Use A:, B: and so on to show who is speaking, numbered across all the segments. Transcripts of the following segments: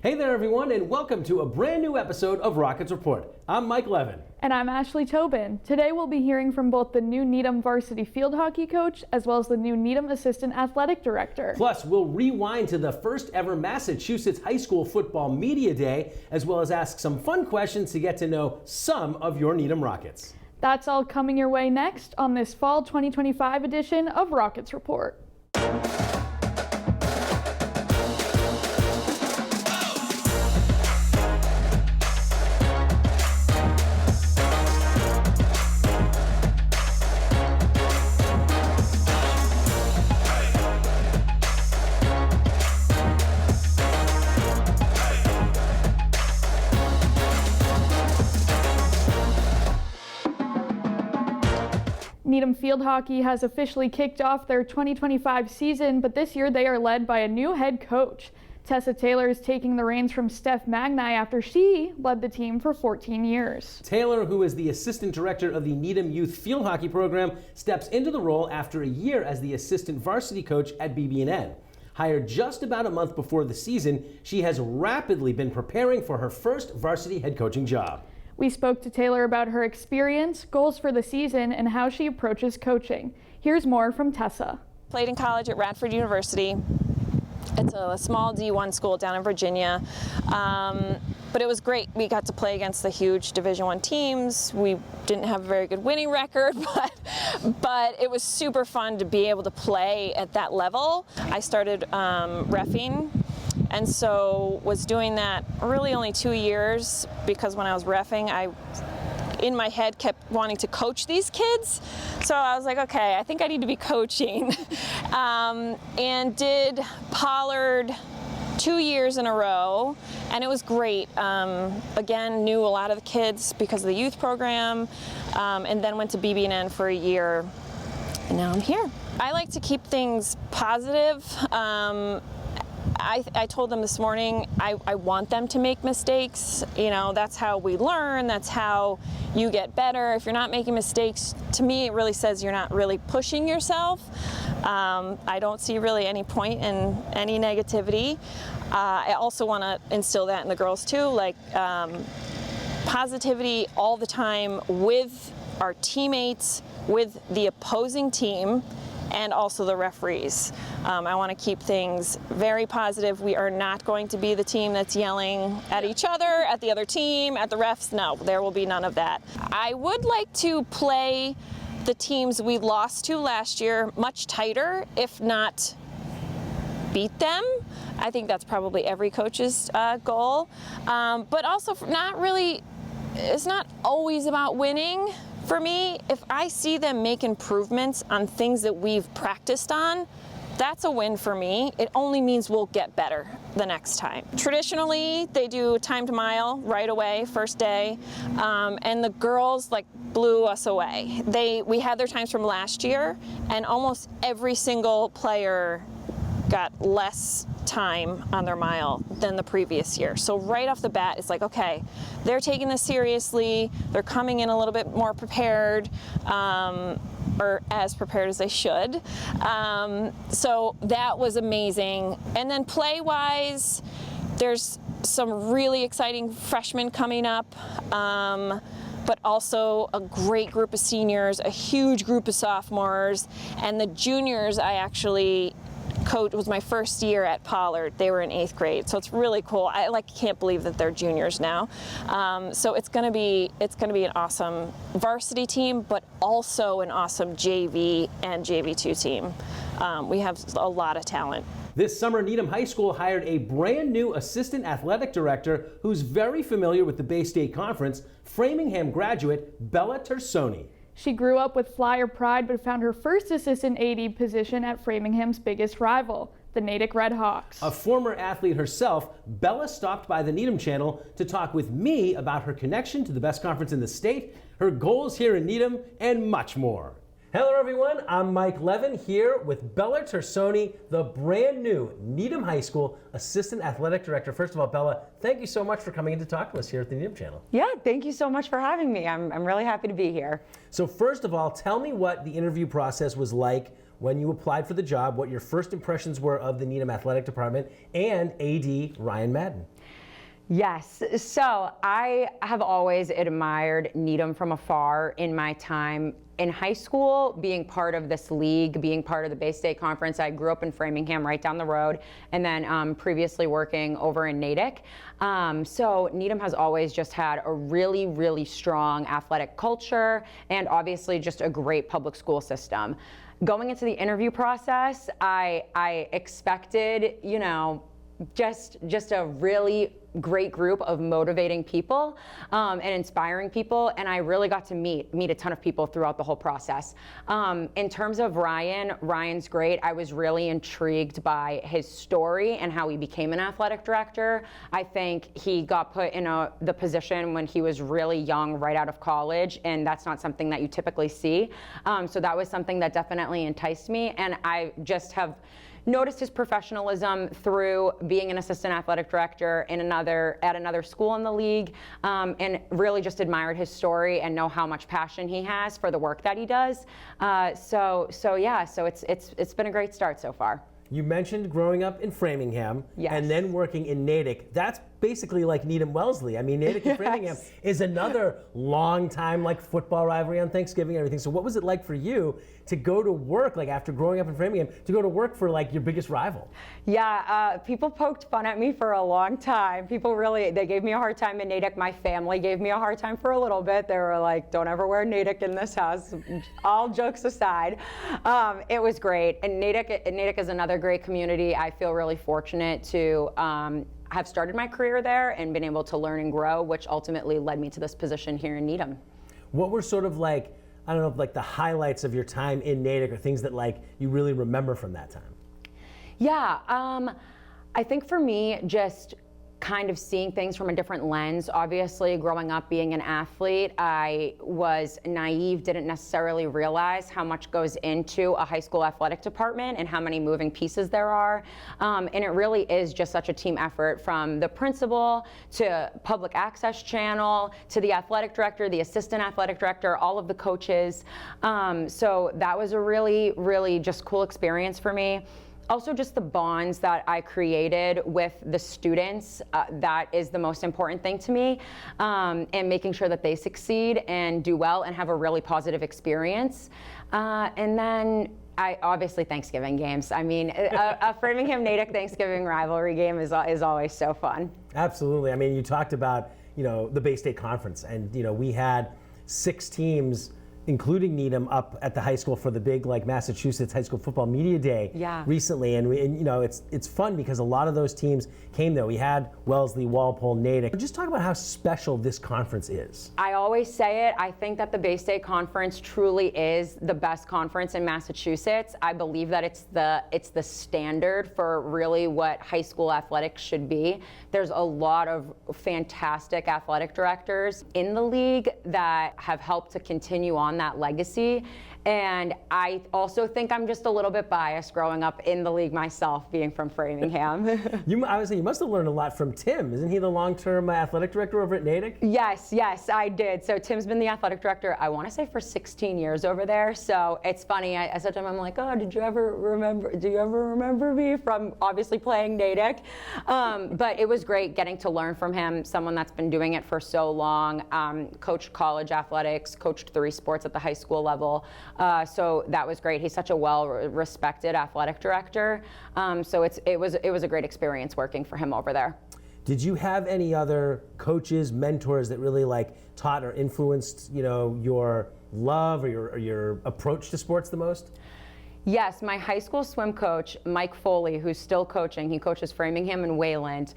A: Hey there everyone, and welcome to a brand new episode of Rockets Report. I'm Mike Levin.
B: And I'm Ashleigh Tobin. Today we'll be hearing from both the new Needham varsity field hockey coach as well as the new Needham assistant athletic director.
A: Plus, we'll rewind to the first ever Massachusetts High School Football Media Day, as well as ask some fun questions to get to know some of your Needham Rockets.
B: That's all coming your way next on this fall 2025 edition of Rockets Report. Needham Field Hockey has officially kicked off their 2025 season, but this year they are led by a new head coach. Tessa Taylor is taking the reins from Steph Magnai after she led the team for 14 years.
A: Taylor, who is the assistant director of the Needham Youth Field Hockey program, steps into the role after a year as the assistant varsity coach at BB&N. Hired just about a month before the season, she has rapidly been preparing for her first varsity head coaching job.
B: We spoke to Taylor about her experience, goals for the season, and how she approaches coaching. Here's more from Tessa.
C: Played in college at Radford University. It's a small D1 school down in Virginia. But it was great. We got to play against the huge Division I teams. We didn't have a very good winning record, but it was super fun to be able to play at that level. I started reffing, and so was doing that really only 2 years, because when I was reffing, I in my head kept wanting to coach these kids. So I was like, okay, I think I need to be coaching. And did Pollard 2 years in a row, and it was great. Again, knew a lot of the kids because of the youth program, and then went to BB&N for a year, and now I'm here. I like to keep things positive. I told them this morning, I want them to make mistakes. You know, that's how we learn, that's how you get better. If you're not making mistakes, to me it really says you're not really pushing yourself. I don't see really any point in any negativity. I also want to instill that in the girls too, like positivity all the time with our teammates, with the opposing team, and also the referees. I want to keep things very positive. We are not going to be the team that's yelling at each other, at the other team, at the refs. No, there will be none of that. I would like to play the teams we lost to last year much tighter, if not beat them. I think that's probably every coach's goal. But also not really, it's not always about winning. For me, if I see them make improvements on things that we've practiced on, that's a win for me. It only means we'll get better the next time. Traditionally, they do timed mile right away, first day, and the girls blew us away. We had their times from last year, and almost every single player got less time on their mile than the previous year. So right off the bat, it's like, okay, they're taking this seriously, they're coming in a little bit more prepared, or as prepared as they should. So that was amazing. And then play-wise, there's some really exciting freshmen coming up, but also a great group of seniors, a huge group of sophomores, and the juniors I actually coach was my first year at Pollard. They were in 8th grade, so it's really cool. I can't believe that they're juniors now. So it's gonna be an awesome varsity team, but also an awesome JV and JV2 team. We have a lot of talent.
A: This summer, Needham High School hired a brand new assistant athletic director who's very familiar with the Bay State Conference, Framingham graduate Bella Tersoni.
B: She grew up with Flyer pride, but found her first assistant AD position at Framingham's biggest rival, the Natick Red Hawks.
A: A former athlete herself, Bella stopped by the Needham channel to talk with me about her connection to the best conference in the state, her goals here in Needham, and much more. Hello everyone, I'm Mike Levin here with Bella Tersoni, the brand new Needham High School Assistant Athletic Director. First of all, Bella, thank you so much for coming in to talk to us here at the Needham Channel.
D: Yeah, thank you so much for having me. I'm really happy to be here.
A: So first of all, tell me what the interview process was like when you applied for the job, what your first impressions were of the Needham Athletic Department and AD Ryan Madden.
D: Yes. So I have always admired Needham from afar in my time in high school, being part of this league, being part of the Bay State Conference. I grew up in Framingham, right down the road, and then previously working over in Natick. So Needham has always just had a really, really strong athletic culture and obviously just a great public school system. Going into the interview process, I expected, just a really great group of motivating people and inspiring people, and I really got to meet a ton of people throughout the whole process. In terms of Ryan's great. I was really intrigued by his story and how he became an athletic director. I think he got put in the position when he was really young, right out of college, and that's not something that you typically see. So that was something that definitely enticed me, and I just have noticed his professionalism through being an assistant athletic director at another school in the league, and really just admired his story and know how much passion he has for the work that he does. So it's been a great start so far.
A: You mentioned growing up in Framingham
D: Yes.
A: and then working in Natick. That's basically like Needham Wellesley. I mean, Natick and Framingham is another long time like football rivalry on Thanksgiving and everything. So what was it like for you to go to work, like after growing up in Framingham, to go to work for like your biggest rival?
D: Yeah, people poked fun at me for a long time. They gave me a hard time in Natick. My family gave me a hard time for a little bit. They were like, don't ever wear Natick in this house. All jokes aside, it was great. And Natick is another great community. I feel really fortunate to have started my career there and been able to learn and grow, which ultimately led me to this position here in Needham.
A: What were sort of like, I don't know, like the highlights of your time in Natick or things that like you really remember from that time?
D: Yeah, I think for me, just kind of seeing things from a different lens. Obviously, growing up being an athlete, I was naive, didn't necessarily realize how much goes into a high school athletic department and how many moving pieces there are. And it really is just such a team effort, from the principal to public access channel to the athletic director, the assistant athletic director, all of the coaches. So that was a really, really just cool experience for me. Also, just the bonds that I created with the students, that is the most important thing to me, and making sure that they succeed and do well and have a really positive experience. And then obviously Thanksgiving games. I mean, a Framingham-Natick Thanksgiving rivalry game is always so fun.
A: Absolutely. I mean, you talked about, the Bay State Conference, and, we had 6 teams, including Needham, up at the high school for the big Massachusetts High School Football Media Day recently, and it's fun because a lot of those teams came there. We had Wellesley, Walpole, Natick. Just talk about how special this conference is.
D: I always say it. I think that the Bay State Conference truly is the best conference in Massachusetts. I believe that it's the standard for really what high school athletics should be. There's a lot of fantastic athletic directors in the league that have helped to continue on that legacy. And I also think I'm just a little bit biased growing up in the league myself, being from Framingham.
A: I would say you must have learned a lot from Tim. Isn't he the long-term athletic director over at Natick?
D: Yes, I did. So Tim's been the athletic director, I want to say, for 16 years over there. So it's funny. I said to him, I'm like, oh, do you ever remember me from obviously playing Natick? But it was great getting to learn from him, someone that's been doing it for so long, coached college athletics, coached 3 sports at the high school level. So that was great. He's such a well-respected athletic director. So it was a great experience working for him over there.
A: Did you have any other coaches, mentors that really taught or influenced, your love or your approach to sports the most?
D: Yes, my high school swim coach, Mike Foley, who's still coaching, he coaches Framingham and Wayland.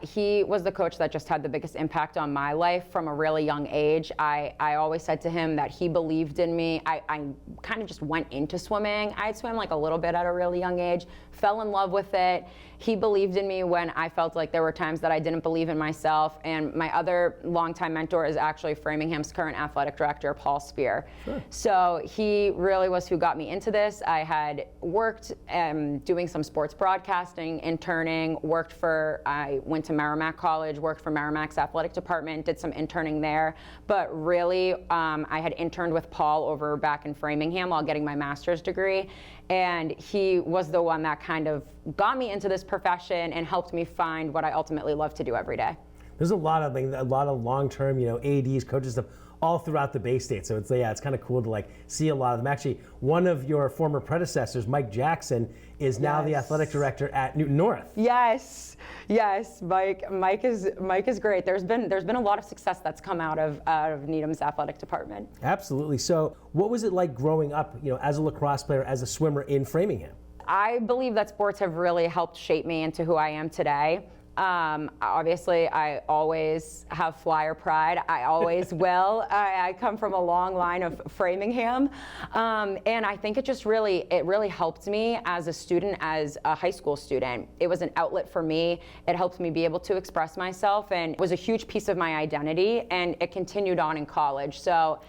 D: He was the coach that just had the biggest impact on my life from a really young age. I always said to him that he believed in me. I kind of just went into swimming. I had swam a little bit at a really young age, fell in love with it. He believed in me when I felt like there were times that I didn't believe in myself. And my other longtime mentor is actually Framingham's current athletic director, Paul Spear. Sure. So he really was who got me into this. I had worked doing some sports broadcasting, interning, I went to Merrimack College, worked for Merrimack's athletic department, did some interning there. But really, I had interned with Paul over back in Framingham while getting my master's degree. And he was the one that kind of got me into this profession and helped me find what I ultimately love to do every day.
A: There's a lot of long-term, ADs, coaches, stuff all throughout the Bay State. So it's kind of cool to see a lot of them. Actually, one of your former predecessors, Mike Jackson, is now the athletic director at Newton North.
D: Yes, Mike is great. There's been a lot of success that's come out of Needham's athletic department.
A: Absolutely. So what was it like growing up, as a lacrosse player, as a swimmer in Framingham?
D: I believe that sports have really helped shape me into who I am today. Obviously, I always have Flyer pride. I always will. I come from a long line of Framingham, and I think it really helped me as a student, as a high school student. It was an outlet for me. It helped me be able to express myself, and it was a huge piece of my identity, and it continued on in college. So,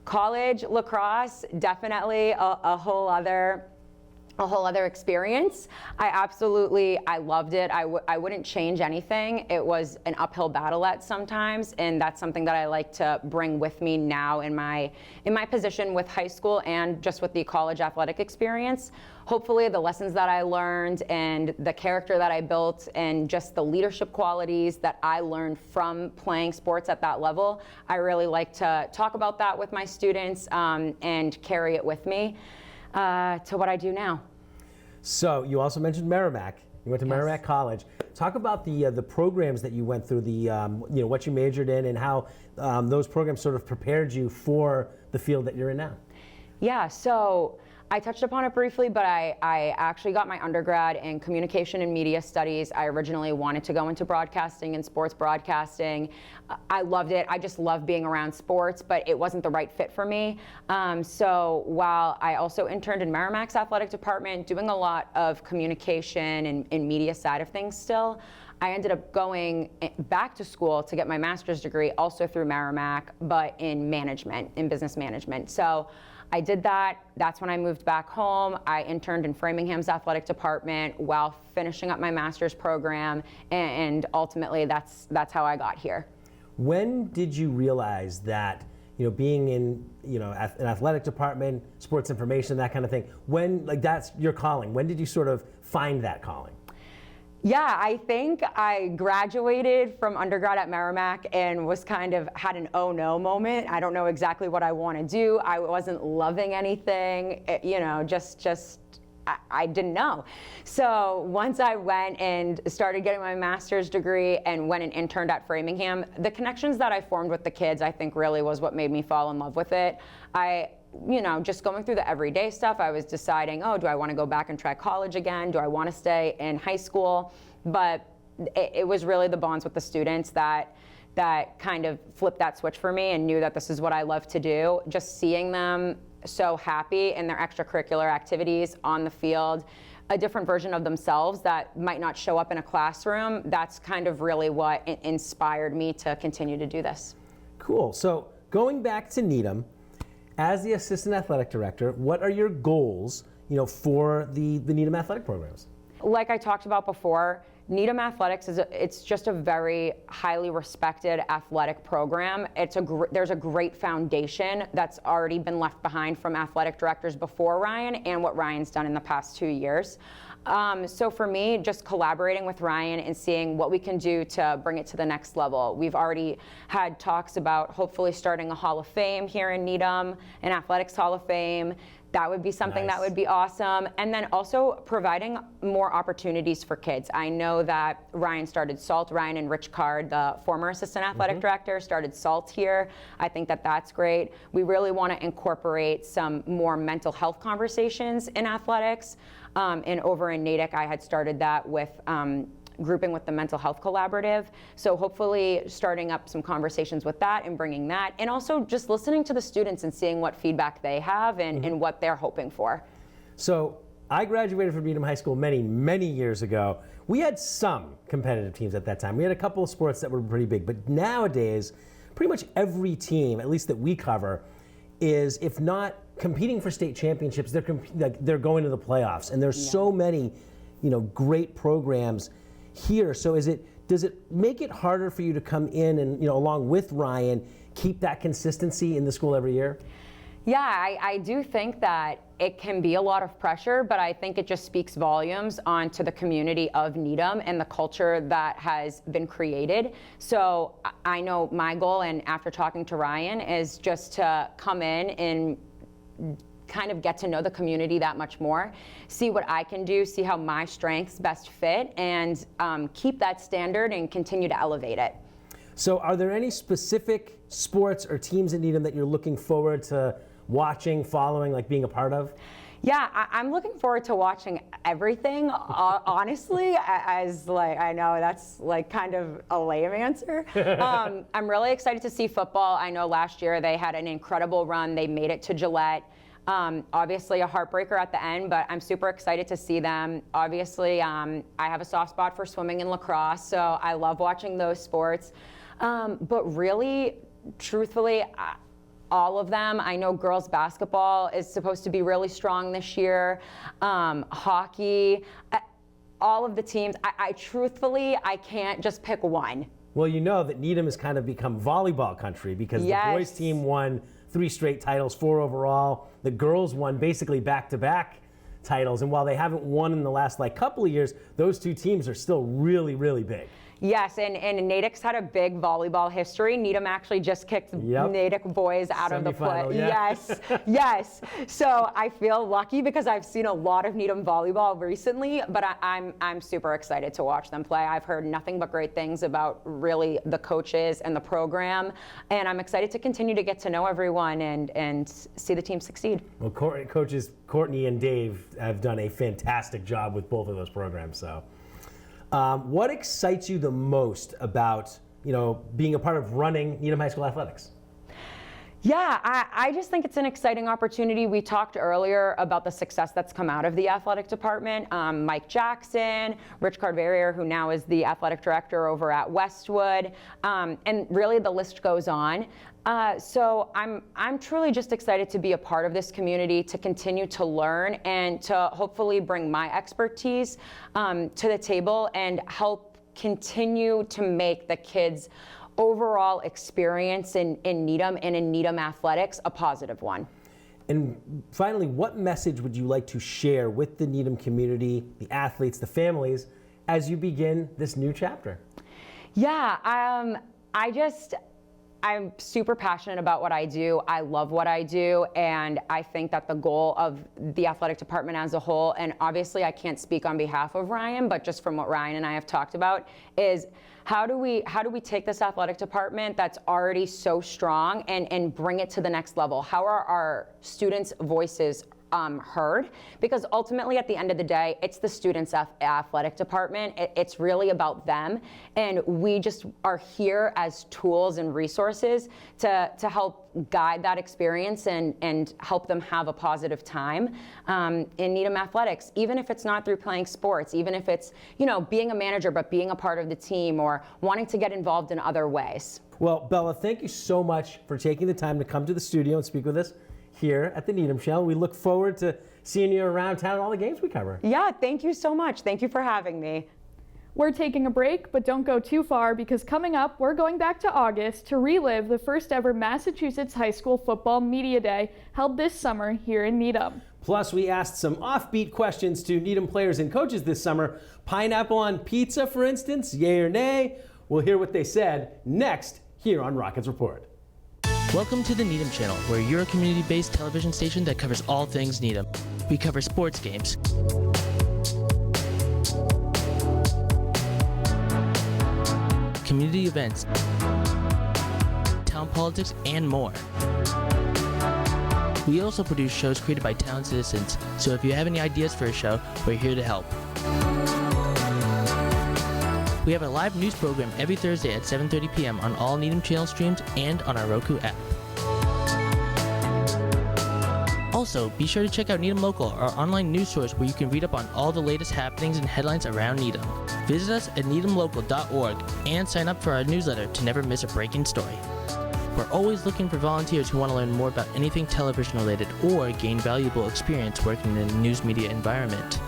D: college lacrosse, definitely a whole other experience. I loved it. I wouldn't change anything. It was an uphill battle at sometimes, and that's something that I like to bring with me now in my position with high school and just with the college athletic experience. Hopefully the lessons that I learned and the character that I built and just the leadership qualities that I learned from playing sports at that level, I really like to talk about that with my students and carry it with me to what I do now.
A: So you also mentioned Merrimack. You went to Merrimack College. Talk about the programs that you went through, what you majored in, and how those programs sort of prepared you for the field that you're in now.
D: Yeah, so I touched upon it briefly, but I actually got my undergrad in communication and media studies. I originally wanted to go into broadcasting and sports broadcasting. I loved it. I just love being around sports, but it wasn't the right fit for me. So while I also interned in Merrimack's athletic department, doing a lot of communication and media side of things still, I ended up going back to school to get my master's degree, also through Merrimack, but in management, in business management. So I did that. That's when I moved back home. I interned in Framingham's athletic department while finishing up my master's program, and ultimately that's how I got here.
A: When did you realize that, being in, an athletic department, sports information, that kind of thing, when, that's your calling? When did you sort of find that calling?
D: Yeah, I think I graduated from undergrad at Merrimack and was had an oh no moment. I don't know exactly what I want to do. I wasn't loving anything, I didn't know. So once I went and started getting my master's degree and went and interned at Framingham, the connections that I formed with the kids, I think really was what made me fall in love with it. Just going through the everyday stuff, I was deciding, do I want to go back and try college again? Do I want to stay in high school? But it was really the bonds with the students that kind of flipped that switch for me and knew that this is what I love to do. Just seeing them so happy in their extracurricular activities on the field, a different version of themselves that might not show up in a classroom, that's kind of really what inspired me to continue to do this.
A: Cool. So going back to Needham, as the assistant athletic director, what are your goals, for the Needham athletic programs?
D: Like I talked about before, Needham Athletics it's just a very highly respected athletic program. There's a great foundation that's already been left behind from athletic directors before Ryan and what Ryan's done in the past 2 years. So for me, just collaborating with Ryan and seeing what we can do to bring it to the next level. We've already had talks about hopefully starting a Hall of Fame here in Needham, an Athletics Hall of Fame. That would be something that would be awesome. And then also providing more opportunities for kids. I know that Ryan started SALT. Ryan and Rich Card, the former assistant athletic director, started SALT here. I think that that's great. We really want to incorporate some more mental health conversations in athletics. And over in Natick, I had started that with grouping with the Mental Health Collaborative. So hopefully starting up some conversations with that and bringing that, and also just listening to the students and seeing what feedback they have and what they're hoping for.
A: So I graduated from Needham High School many, many years ago. We had some competitive teams at that time. We had a couple of sports that were pretty big, but nowadays, pretty much every team, at least that we cover, is, if not competing for state championships, they're going to the playoffs. And there's so many, great programs here. So does it make it harder for you to come in and, along with Ryan, keep that consistency in the school every year?
D: Yeah, I do think that it can be a lot of pressure, but I think it just speaks volumes onto the community of Needham and the culture that has been created. So I know my goal, and after talking to Ryan, is just to come in and kind of get to know the community that much more, see what I can do, see how my strengths best fit, and keep that standard and continue to elevate it.
A: So are there any specific sports or teams in Needham that you're looking forward to watching, following, like being a part of?
D: Yeah, I'm looking forward to watching everything, honestly, as like, I know that's like kind of a lame answer. I'm really excited to see football. I know last year they had an incredible run. They made it to Gillette. Obviously a heartbreaker at the end, but I'm super excited to see them. Obviously, I have a soft spot for swimming and lacrosse, so I love watching those sports. But really, truthfully, all of them. I know girls basketball is supposed to be really strong this year. Hockey, all of the teams. I truthfully, I can't just pick one.
A: Well, you know that Needham has kind of become volleyball country because
D: Yes.
A: the boys team won 3 straight titles, 4 overall. The girls won basically back-to-back titles. And while they haven't won in the last couple of years, those 2 teams are still really, really big.
D: Yes, and Natick's had a big volleyball history. Needham actually just kicked Natick boys out of the play.
A: Semifinal, yeah.
D: Yes, yes. So I feel lucky because I've seen a lot of Needham volleyball recently, but I'm super excited to watch them play. I've heard nothing but great things about really the coaches and the program, and I'm excited to continue to get to know everyone and see the team succeed.
A: Well, coaches Courtney and Dave have done a fantastic job with both of those programs. So. What excites you the most about, being a part of running Needham High School athletics?
D: Yeah, I just think it's an exciting opportunity. We talked earlier about the success that's come out of the athletic department. Mike Jackson, Rich Carverier, who now is the athletic director over at Westwood, and really the list goes on. So I'm truly just excited to be a part of this community, to continue to learn, and to hopefully bring my expertise to the table and help continue to make the kids' overall experience in Needham and in Needham athletics a positive one.
A: And finally, what message would you like to share with the Needham community, the athletes, the families, as you begin this new chapter?
D: Yeah, I'm super passionate about what I do. I love what I do, and I think that the goal of the athletic department as a whole, and obviously I can't speak on behalf of Ryan, but just from what Ryan and I have talked about, is how do we take this athletic department that's already so strong and bring it to the next level? How are our students' voices heard? Because ultimately, at the end of the day, it's the students' athletic department. It's really about them, and we just are here as tools and resources to help guide that experience and help them have a positive time in Needham athletics, even if it's not through playing sports, even if it's being a manager but being a part of the team or wanting to get involved in other ways.
A: Well, Bella, thank you so much for taking the time to come to the studio and speak with us here at the Needham Channel. We look forward to seeing you around town at all the games we cover.
D: Yeah, thank you so much. Thank you for having me.
B: We're taking a break, but don't go too far because coming up, we're going back to August to relive the first ever Massachusetts High School Football Media Day held this summer here in Needham.
A: Plus, we asked some offbeat questions to Needham players and coaches this summer. Pineapple on pizza, for instance, yay or nay? We'll hear what they said next here on Rockets Report.
E: Welcome to the Needham Channel, where you're a community-based television station that covers all things Needham. We cover sports games, community events, town politics, and more. We also produce shows created by town citizens, so if you have any ideas for a show, we're here to help. We have a live news program every Thursday at 7:30 p.m. on all Needham Channel streams and on our Roku app. Also, be sure to check out Needham Local, our online news source where you can read up on all the latest happenings and headlines around Needham. Visit us at needhamlocal.org and sign up for our newsletter to never miss a breaking story. We're always looking for volunteers who want to learn more about anything television related or gain valuable experience working in a news media environment.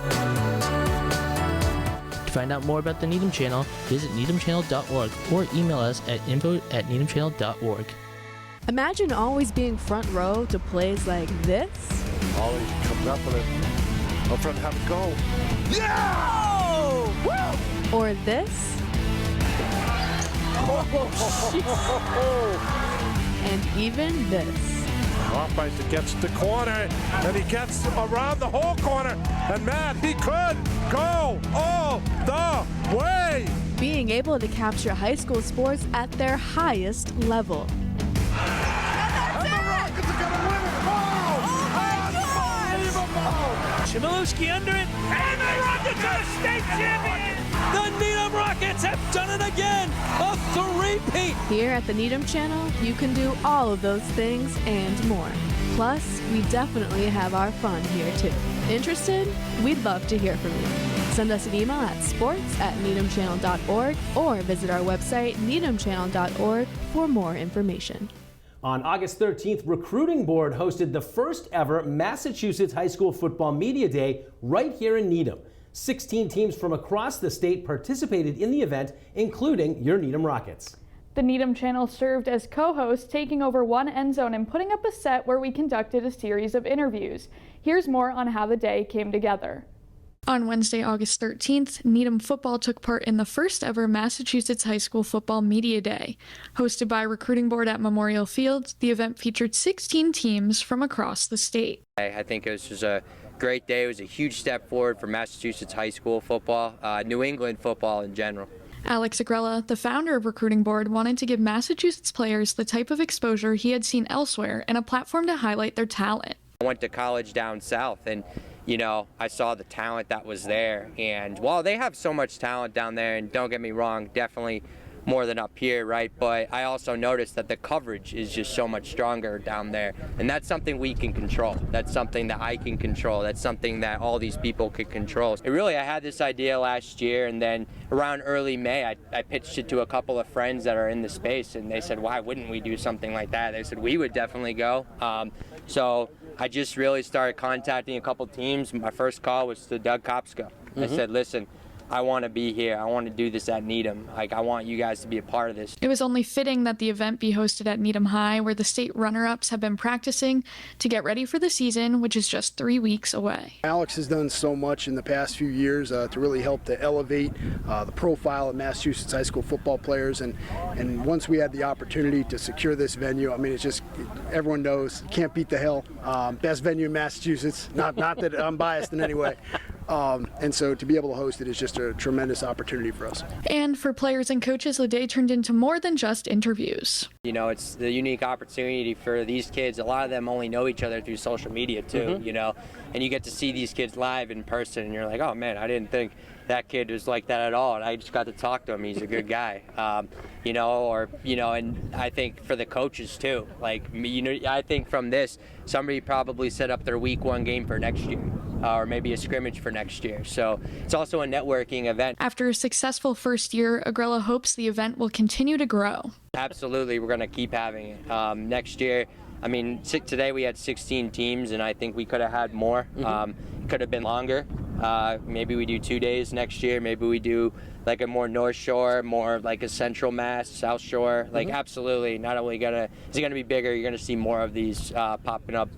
E: To find out more about the Needham Channel, visit needhamchannel.org or email us at info@needhamchannel.org.
F: Imagine always being front row to plays like this. Ollie comes up with it. Up front, have it go. Yeah! Woo!
G: Or this. And even this.
F: Hoffmeister gets the corner, and he gets around the whole corner. And Matt, he could go all the way.
G: Being able to capture high school sports at their highest level.
F: And the Rockets are gonna win it. Oh, unbelievable!
H: Chmielewski under it, and the Rockets are state champions! The Needham Rockets have done it again! A three-peat!
G: Here at the Needham Channel, you can do all of those things and more. Plus, we definitely have our fun here too. Interested? We'd love to hear from you. Send us an email at sports@needhamchannel.org or visit our website, needhamchannel.org, for more information.
A: On August 13th, Recruiting Board hosted the first ever Massachusetts High School Football Media Day right here in Needham. 16 teams from across the state participated in the event, including your Needham Rockets.
B: The Needham Channel served as co-host, taking over one end zone and putting up a set where we conducted a series of interviews. Here's more on how the day came together. On Wednesday, August 13th, Needham football took part in the first ever Massachusetts High School Football Media Day. Hosted by Recruiting Board at Memorial Field, the event featured 16 teams from across the state.
I: I think it was just a great day. It was a huge step forward for Massachusetts high school football, New England football in general.
B: Alex Agrella, the founder of Recruiting Board, wanted to give Massachusetts players the type of exposure he had seen elsewhere and a platform to highlight their talent.
I: I went to college down south, and I saw the talent that was there. And while they have so much talent down there, and don't get me wrong, definitely more than up here, right? But I also noticed that the coverage is just so much stronger down there. And that's something we can control. That's something that I can control. That's something that all these people could control. And really, I had this idea last year, and then around early May, I pitched it to a couple of friends that are in the space, and they said, why wouldn't we do something like that? They said, we would definitely go. So I just really started contacting a couple teams. My first call was to Doug Kopsko. I said, listen, I want to be here. I want to do this at Needham. I want you guys to be a part of this.
B: It was only fitting that the event be hosted at Needham High, where the state runner-ups have been practicing to get ready for the season, which is just 3 weeks away.
J: Alex has done so much in the past few years to really help to elevate the profile of Massachusetts high school football players. And once we had the opportunity to secure this venue, I mean, it's just, everyone knows, you can't beat the hill. Best venue in Massachusetts. Not that I'm biased in any way. And so to be able to host it is just a tremendous opportunity for us.
B: And for players and coaches, the day turned into more than just interviews.
I: It's the unique opportunity for these kids. A lot of them only know each other through social media too, and you get to see these kids live in person, and you're like, oh man, I didn't think that kid was like that at all, and I just got to talk to him. He's a good guy, and I think for the coaches too, I think from this, somebody probably set up their week 1 game for next year. Or maybe a scrimmage for next year. So it's also a networking event.
B: After a successful first year, Agrella hopes the event will continue to grow.
I: Absolutely, we're going to keep having it. Next year, today we had 16 teams, and I think we could have had more. Could have been longer. Maybe we do 2 days next year. Maybe we do like a more North Shore, more like a Central Mass, South Shore. Absolutely, not only is it going to be bigger, you're going to see more of these popping up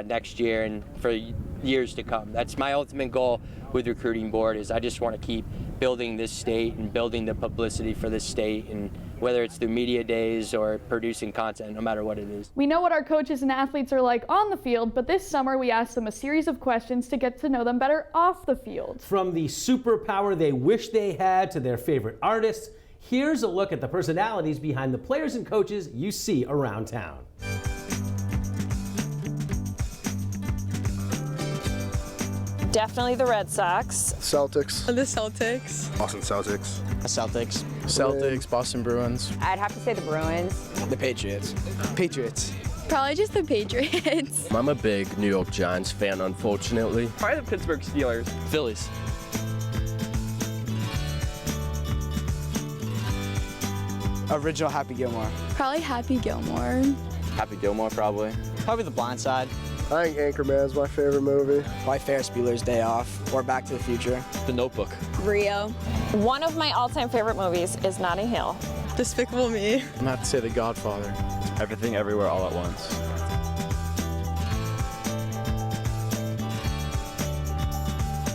I: next year and for years to come. That's my ultimate goal with Recruiting Board, is I just want to keep building this state and building the publicity for this state, and whether it's through media days or producing content, no matter what it is.
B: We know what our coaches and athletes are like on the field, but this summer we asked them a series of questions to get to know them better off the field.
A: From the superpower they wish they had to their favorite artists, here's a look at the personalities behind the players and coaches you see around town.
C: Definitely the Red Sox.
J: Celtics.
G: The Celtics.
J: Boston Celtics.
K: Celtics.
J: Celtics,
K: Boston Bruins.
D: I'd have to say the Bruins.
K: The Patriots. Patriots.
G: Probably just the Patriots.
L: I'm a big New York Giants fan, unfortunately.
K: Probably the Pittsburgh Steelers.
L: Phillies.
K: Original Happy Gilmore.
G: Probably Happy Gilmore.
K: Happy Gilmore, probably. Probably The Blind Side.
J: I think Anchorman is my favorite movie.
K: Probably Ferris Bueller's Day Off or Back to the Future.
L: The Notebook.
G: Rio.
C: One of my all-time favorite movies is Notting Hill.
G: Despicable Me.
K: I'm gonna have to say The Godfather.
L: Everything Everywhere All at Once.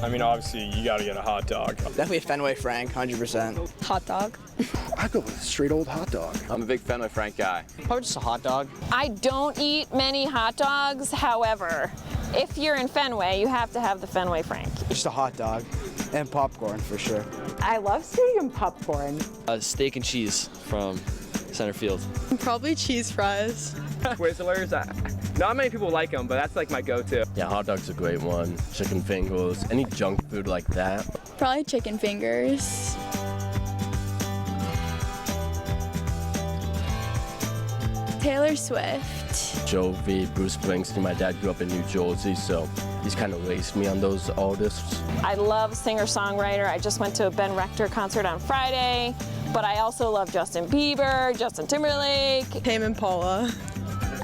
M: I mean, obviously, you got to get a hot dog.
K: Definitely Fenway Frank, 100%.
N: Hot dog.
J: I go with a straight old hot dog.
O: I'm a big Fenway Frank guy.
K: Probably just a hot dog.
C: I don't eat many hot dogs. However, if you're in Fenway, you have to have the Fenway Frank.
K: Just a hot dog and popcorn for sure.
D: I love stadium popcorn.
P: Steak and cheese from center field.
N: Probably cheese fries.
Q: Twizzlers. Not many people like them, but that's like my go-to.
L: Yeah, hot dog's a great one. Chicken fingers, any junk food like that.
N: Probably chicken fingers. Taylor Swift.
L: Jovi, Bruce Springsteen. My dad grew up in New Jersey, so he's kind of raised me on those artists.
C: I love singer-songwriter. I just went to a Ben Rector concert on Friday, but I also love Justin Bieber, Justin Timberlake.
N: Tame Impala.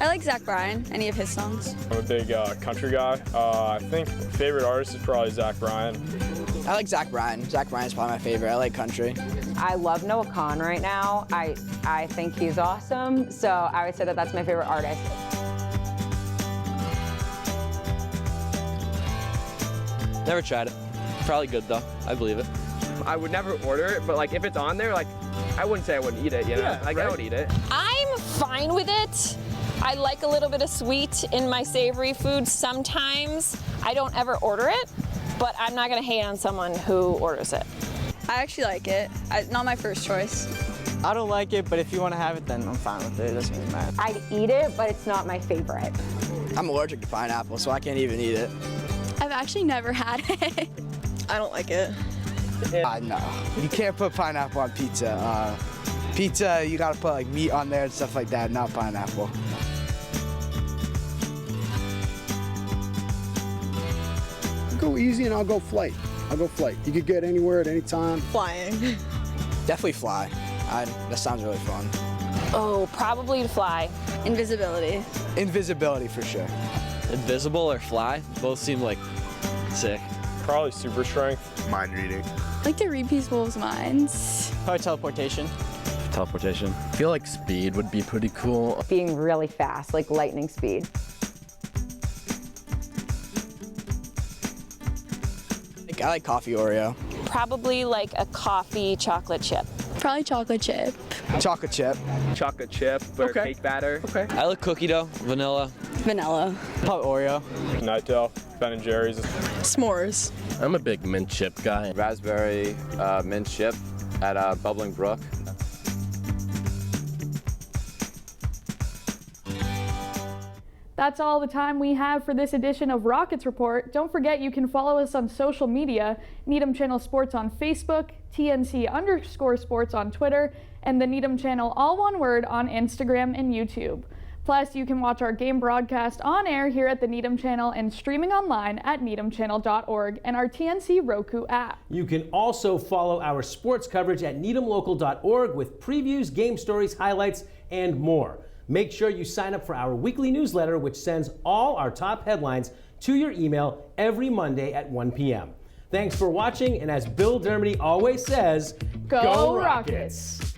N: I like Zach Bryan, any of his songs.
M: I'm a big country guy. I think favorite artist is probably Zach Bryan.
K: I like Zach Bryan. Zach Bryan's probably my favorite. I like country.
D: I love Noah Kahan right now. I think he's awesome, so I would say that that's my favorite artist.
P: Never tried it. Probably good though. I believe it.
Q: I would never order it, but like if it's on there, like I wouldn't say I wouldn't eat it, you know?
M: Yeah,
Q: like
M: right?
Q: I would eat it.
C: I'm fine with it. I like a little bit of sweet in my savory food sometimes. I don't ever order it, but I'm not gonna hate on someone who orders it.
N: I actually like it. Not my first choice.
K: I don't like it, but if you want to have it, then I'm fine with it. It doesn't really matter.
D: I'd eat it, but it's not my favorite.
K: I'm allergic to pineapple, so I can't even eat it.
N: I've actually never had it. I don't like it.
K: No, you can't put pineapple on pizza. Pizza, you gotta put like meat on there and stuff like that, not pineapple.
J: Go easy and I'll go flight. I'll go flight. You could get anywhere at any time.
N: Flying.
K: Definitely fly. That sounds really fun.
C: Oh, probably to fly.
N: Invisibility.
K: Invisibility for sure.
P: Invisible or fly? Both seem like sick.
M: Probably super strength.
O: Mind reading.
N: I like to read people's minds.
K: Probably teleportation.
P: Teleportation.
L: I feel like speed would be pretty cool.
D: Being really fast, like lightning speed.
K: I like coffee Oreo.
C: Probably like a coffee chocolate chip.
N: Probably chocolate chip.
K: Chocolate chip.
Q: Chocolate chip or cake batter.
K: Okay.
P: I like cookie dough, vanilla.
N: Vanilla.
K: Probably Oreo.
M: Nightel, Ben and Jerry's.
N: S'mores.
L: I'm a big mint chip guy.
O: Raspberry mint chip at Bubbling Brook.
B: That's all the time we have for this edition of Rockets Report. Don't forget you can follow us on social media, Needham Channel Sports on Facebook, TNC_sports on Twitter, and the Needham Channel, all one word, on Instagram and YouTube. Plus, you can watch our game broadcast on air here at the Needham Channel and streaming online at needhamchannel.org and our TNC Roku app.
A: You can also follow our sports coverage at needhamlocal.org with previews, game stories, highlights, and more. Make sure you sign up for our weekly newsletter, which sends all our top headlines to your email every Monday at 1 p.m. Thanks for watching, and as Bill Dermody always says,
B: Go Rockets!